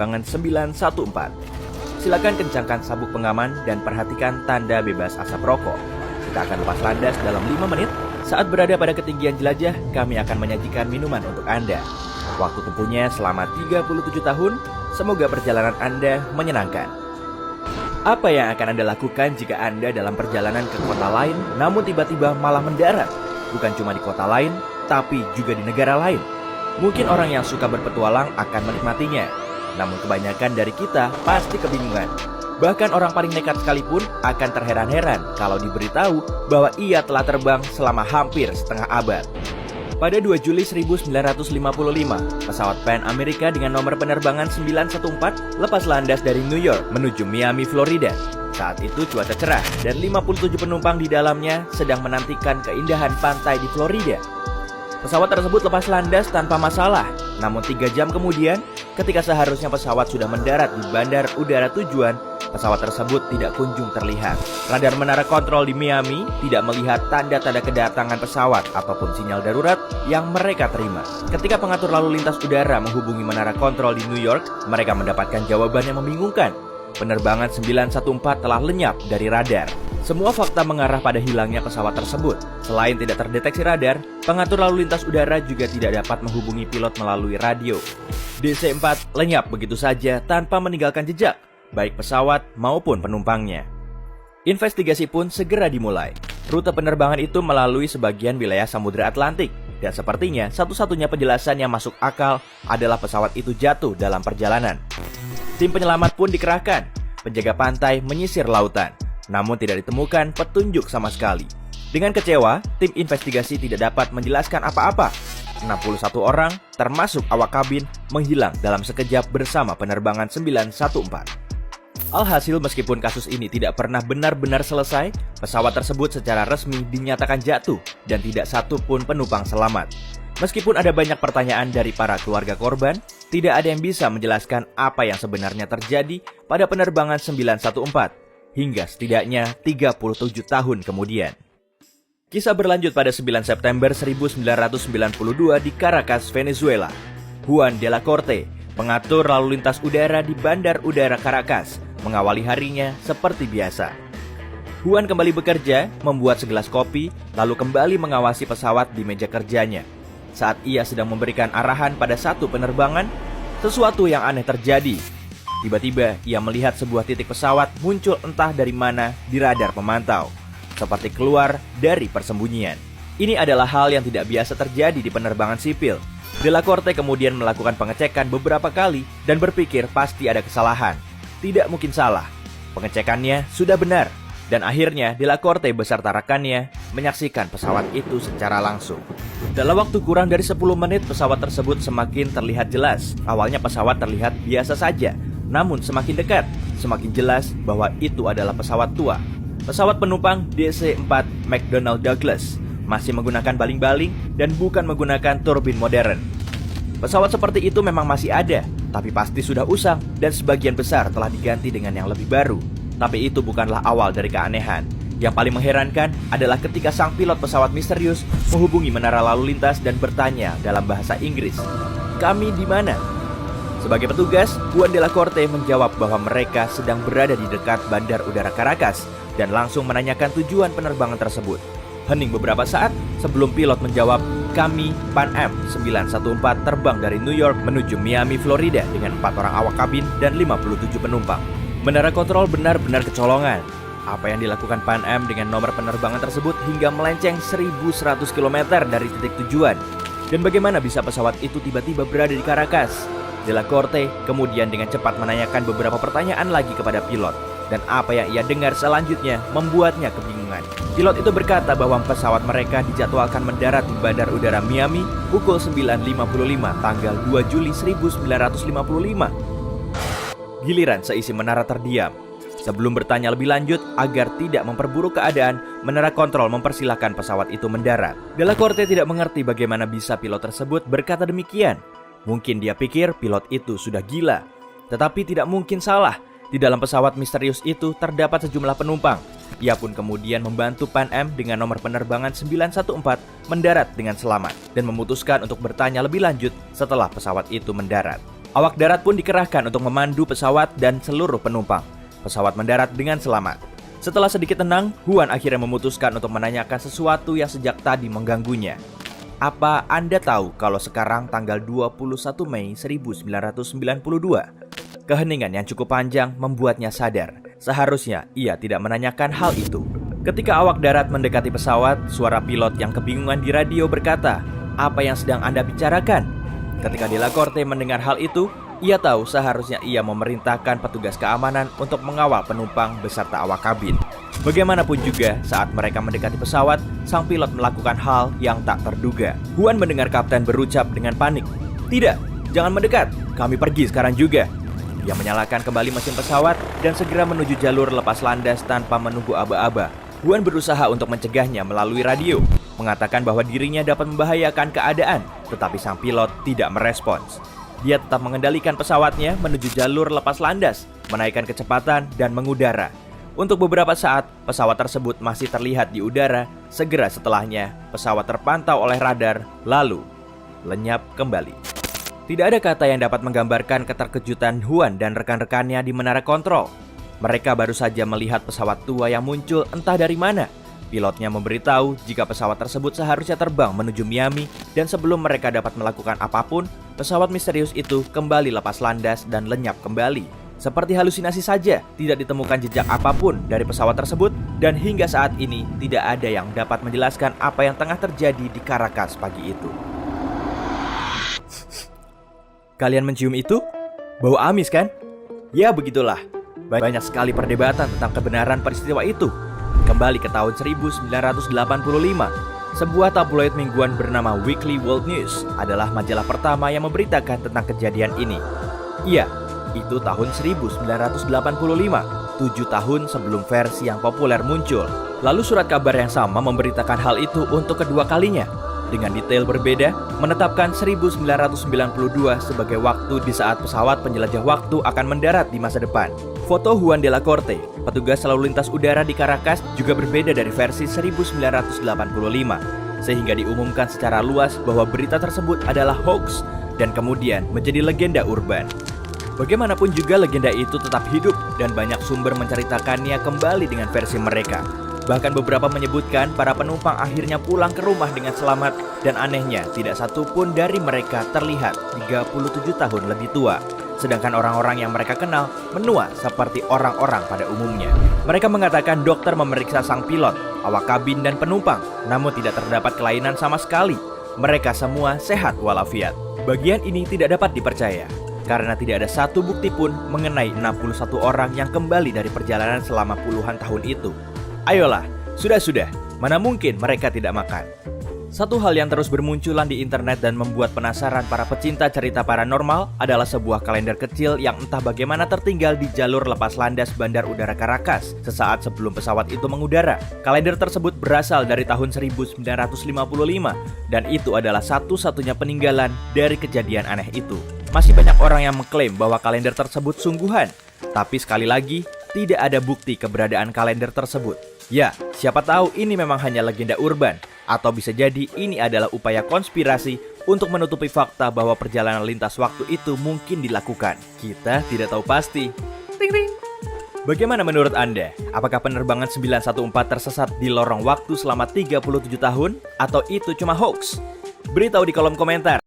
penerbangan 914. Silakan kencangkan sabuk pengaman dan perhatikan tanda bebas asap rokok. Kita akan lepas landas dalam 5 menit. Saat berada pada ketinggian jelajah, kami akan menyajikan minuman untuk Anda. Waktu tempuhnya selama 37 tahun. Semoga perjalanan Anda menyenangkan. Apa yang akan Anda lakukan jika Anda dalam perjalanan ke kota lain, namun tiba-tiba malah mendarat? Bukan cuma di kota lain, tapi juga di negara lain. Mungkin orang yang suka berpetualang akan menikmatinya, namun kebanyakan dari kita pasti kebingungan. Bahkan orang paling nekat sekalipun akan terheran-heran kalau diberitahu bahwa ia telah terbang selama hampir setengah abad. Pada 2 Juli 1955, pesawat Pan Amerika dengan nomor penerbangan 914 lepas landas dari New York menuju Miami, Florida. Saat itu cuaca cerah dan 57 penumpang di dalamnya sedang menantikan keindahan pantai di Florida. Pesawat tersebut lepas landas tanpa masalah. Namun 3 jam kemudian, ketika seharusnya pesawat sudah mendarat di bandar udara tujuan, pesawat tersebut tidak kunjung terlihat. Radar menara kontrol di Miami tidak melihat tanda-tanda kedatangan pesawat ataupun sinyal darurat yang mereka terima. Ketika pengatur lalu lintas udara menghubungi menara kontrol di New York, mereka mendapatkan jawaban yang membingungkan. Penerbangan 914 telah lenyap dari radar. Semua fakta mengarah pada hilangnya pesawat tersebut. Selain tidak terdeteksi radar, pengatur lalu lintas udara juga tidak dapat menghubungi pilot melalui radio. DC-4 lenyap begitu saja tanpa meninggalkan jejak, baik pesawat maupun penumpangnya. Investigasi pun segera dimulai. Rute penerbangan itu melalui sebagian wilayah Samudra Atlantik, dan sepertinya satu-satunya penjelasan yang masuk akal adalah pesawat itu jatuh dalam perjalanan. Tim penyelamat pun dikerahkan. Penjaga pantai menyisir lautan, namun tidak ditemukan petunjuk sama sekali. Dengan kecewa, tim investigasi tidak dapat menjelaskan apa-apa. 61 orang, termasuk awak kabin, menghilang dalam sekejap bersama penerbangan 914. Alhasil, meskipun kasus ini tidak pernah benar-benar selesai, pesawat tersebut secara resmi dinyatakan jatuh dan tidak satu pun penumpang selamat. Meskipun ada banyak pertanyaan dari para keluarga korban, tidak ada yang bisa menjelaskan apa yang sebenarnya terjadi pada penerbangan 914 hingga setidaknya 37 tahun kemudian. Kisah berlanjut pada 9 September 1992 di Caracas, Venezuela. Juan de la Corte, pengatur lalu lintas udara di Bandar Udara Caracas, mengawali harinya seperti biasa. Juan kembali bekerja, membuat segelas kopi, lalu kembali mengawasi pesawat di meja kerjanya. Saat ia sedang memberikan arahan pada satu penerbangan, sesuatu yang aneh terjadi. Tiba-tiba ia melihat sebuah titik pesawat muncul entah dari mana di radar pemantau, seperti keluar dari persembunyian. Ini adalah hal yang tidak biasa terjadi di penerbangan sipil. De la Corte kemudian melakukan pengecekan beberapa kali dan berpikir pasti ada kesalahan. Tidak mungkin salah. Pengecekannya sudah benar. Dan akhirnya De la Corte beserta rekannya menyaksikan pesawat itu secara langsung. Dalam waktu kurang dari 10 menit pesawat tersebut semakin terlihat jelas. Awalnya pesawat terlihat biasa saja, namun semakin dekat, semakin jelas bahwa itu adalah pesawat tua. Pesawat penumpang DC-4 McDonnell Douglas masih menggunakan baling-baling dan bukan menggunakan turbin modern. Pesawat seperti itu memang masih ada, tapi pasti sudah usang dan sebagian besar telah diganti dengan yang lebih baru. Tapi itu bukanlah awal dari keanehan. Yang paling mengherankan adalah ketika sang pilot pesawat misterius menghubungi menara lalu lintas dan bertanya dalam bahasa Inggris, "Kami di mana?" Sebagai petugas, Juan de la Corte menjawab bahwa mereka sedang berada di dekat Bandar Udara Caracas dan langsung menanyakan tujuan penerbangan tersebut. Hening beberapa saat sebelum pilot menjawab, "Kami Pan Am 914 terbang dari New York menuju Miami, Florida dengan 4 orang awak kabin dan 57 penumpang." Menara kontrol benar-benar kecolongan. Apa yang dilakukan Pan Am dengan nomor penerbangan tersebut hingga melenceng 1100 km dari titik tujuan? Dan bagaimana bisa pesawat itu tiba-tiba berada di Caracas? De la Corte kemudian dengan cepat menanyakan beberapa pertanyaan lagi kepada pilot. Dan apa yang ia dengar selanjutnya membuatnya kebingungan. Pilot itu berkata bahwa pesawat mereka dijadwalkan mendarat di Bandar Udara Miami pukul 9.55 tanggal 2 Juli 1955. Giliran seisi menara terdiam. Sebelum bertanya lebih lanjut agar tidak memperburuk keadaan, menara kontrol mempersilahkan pesawat itu mendarat. De la Corte tidak mengerti bagaimana bisa pilot tersebut berkata demikian. Mungkin dia pikir pilot itu sudah gila. Tetapi tidak mungkin salah. Di dalam pesawat misterius itu terdapat sejumlah penumpang. Ia pun kemudian membantu Pan Am dengan nomor penerbangan 914 mendarat dengan selamat dan memutuskan untuk bertanya lebih lanjut setelah pesawat itu mendarat. Awak darat pun dikerahkan untuk memandu pesawat dan seluruh penumpang. Pesawat mendarat dengan selamat. Setelah sedikit tenang, Huan akhirnya memutuskan untuk menanyakan sesuatu yang sejak tadi mengganggunya. Apa Anda tahu kalau sekarang tanggal 21 Mei 1992? Keheningan yang cukup panjang membuatnya sadar. Seharusnya ia tidak menanyakan hal itu. Ketika awak darat mendekati pesawat, suara pilot yang kebingungan di radio berkata, "Apa yang sedang Anda bicarakan?" Ketika Delacorte mendengar hal itu, ia tahu seharusnya ia memerintahkan petugas keamanan untuk mengawal penumpang beserta awak kabin. Bagaimanapun juga, saat mereka mendekati pesawat, sang pilot melakukan hal yang tak terduga. Huan mendengar kapten berucap dengan panik, "Tidak, jangan mendekat, kami pergi sekarang juga." Ia menyalakan kembali mesin pesawat dan segera menuju jalur lepas landas tanpa menunggu aba-aba. Huan berusaha untuk mencegahnya melalui radio, mengatakan bahwa dirinya dapat membahayakan keadaan, tetapi sang pilot tidak merespons. Dia tetap mengendalikan pesawatnya menuju jalur lepas landas, menaikkan kecepatan dan mengudara. Untuk beberapa saat, pesawat tersebut masih terlihat di udara. Segera setelahnya, pesawat terpantau oleh radar, lalu lenyap kembali. Tidak ada kata yang dapat menggambarkan keterkejutan Huan dan rekan-rekannya di menara kontrol. Mereka baru saja melihat pesawat tua yang muncul entah dari mana. Pilotnya memberitahu jika pesawat tersebut seharusnya terbang menuju Miami, dan sebelum mereka dapat melakukan apapun, pesawat misterius itu kembali lepas landas dan lenyap kembali. Seperti halusinasi saja, tidak ditemukan jejak apapun dari pesawat tersebut, dan hingga saat ini tidak ada yang dapat menjelaskan apa yang tengah terjadi di Caracas pagi itu. Kalian mencium itu? Bau amis kan? Ya begitulah. Banyak sekali perdebatan tentang kebenaran peristiwa itu. Kembali ke tahun 1985, sebuah tabloid mingguan bernama Weekly World News adalah majalah pertama yang memberitakan tentang kejadian ini. Iya, itu tahun 1985, 7 tahun sebelum versi yang populer muncul. Lalu surat kabar yang sama memberitakan hal itu untuk kedua kalinya, dengan detail berbeda, menetapkan 1992 sebagai waktu di saat pesawat penjelajah waktu akan mendarat di masa depan. Foto Huan Delacorte, petugas lalu lintas udara di Caracas, juga berbeda dari versi 1985, sehingga diumumkan secara luas bahwa berita tersebut adalah hoax dan kemudian menjadi legenda urban. Bagaimanapun juga legenda itu tetap hidup dan banyak sumber menceritakannya kembali dengan versi mereka. Bahkan beberapa menyebutkan para penumpang akhirnya pulang ke rumah dengan selamat, dan anehnya tidak satu pun dari mereka terlihat 37 tahun lebih tua. Sedangkan orang-orang yang mereka kenal menua seperti orang-orang pada umumnya. Mereka mengatakan dokter memeriksa sang pilot, awak kabin dan penumpang, namun tidak terdapat kelainan sama sekali. Mereka semua sehat walafiat. Bagian ini tidak dapat dipercaya, karena tidak ada satu bukti pun mengenai 61 orang yang kembali dari perjalanan selama puluhan tahun itu. Ayolah, sudah, mana mungkin mereka tidak makan? Satu hal yang terus bermunculan di internet dan membuat penasaran para pecinta cerita paranormal adalah sebuah kalender kecil yang entah bagaimana tertinggal di jalur lepas landas Bandar Udara Caracas sesaat sebelum pesawat itu mengudara. Kalender tersebut berasal dari tahun 1955 dan itu adalah satu-satunya peninggalan dari kejadian aneh itu. Masih banyak orang yang mengklaim bahwa kalender tersebut sungguhan, tapi sekali lagi tidak ada bukti keberadaan kalender tersebut. Ya, siapa tahu ini memang hanya legenda urban, atau bisa jadi ini adalah upaya konspirasi untuk menutupi fakta bahwa perjalanan lintas waktu itu mungkin dilakukan. Kita tidak tahu pasti. Ting ting. Bagaimana menurut Anda? Apakah penerbangan 914 tersesat di lorong waktu selama 37 tahun? Atau itu cuma hoax? Beritahu di kolom komentar.